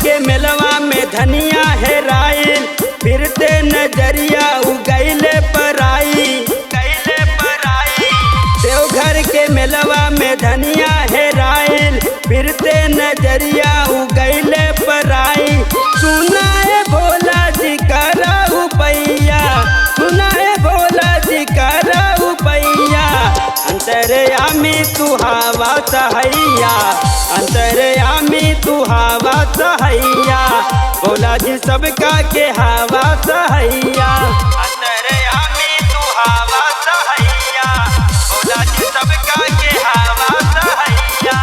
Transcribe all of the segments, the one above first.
के मेलवा में धनिया हेराइल, फिरते नजरिया उगैले पराई। देवघर के मेलवा में धनिया हेराइल, फिरते नजरिया उगैले पराई। सुनाए भोला जी करहु पैया, सुनाए भोला जी करहु पैया। अंतर्यामी तू हवा सहैया, अंतर्यामी तू हवा सहैया। भोला जी सबका के हवा सहैया, अंतर्यामी तू हवा सहैया। भोला जी सबका के हवा सहैया।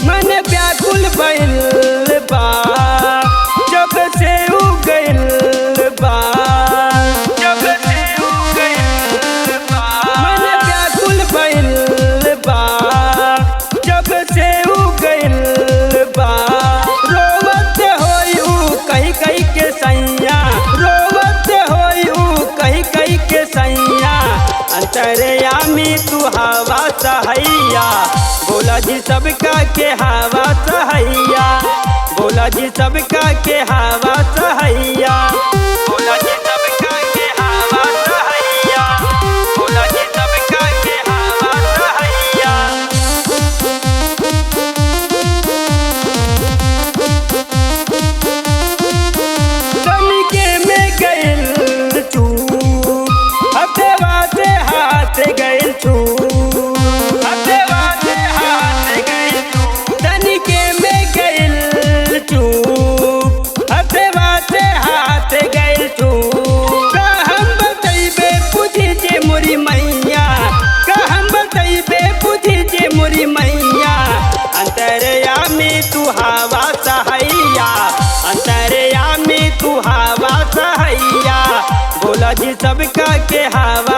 मन व्याकुल भइल बा जब से उगइल बा, जब से उगइल बा। मन व्याकुल भइल बा जब से उगइल बा। रोवत होई ऊ कहीं कहीं के सैया, रोवत होई ऊ कहीं कहीं के सैया। अंतर्यामी तू हवा सहैया, भोला जी सबका के हवा सहैया। भोला जी सबका के हवा सहैया, भोला जी सबका के हवा सहैया। भोला जी सबका के हवा सहैया। तनिके में गइल चूक, हथवा से हाथ गइल चूक, हथवा से हाथ गइल चूक। तनिके में गइल चूक, हथवा से हाथ गइल चूक। का हम बतैबे पूछी जे मोरी मैया, का हम बतैबे पूछी जे मोरी मैया। अंतर्यामी तू हवा सहैया, अंतर्यामी तू हवा सहैया। भोला जी सबका के हवा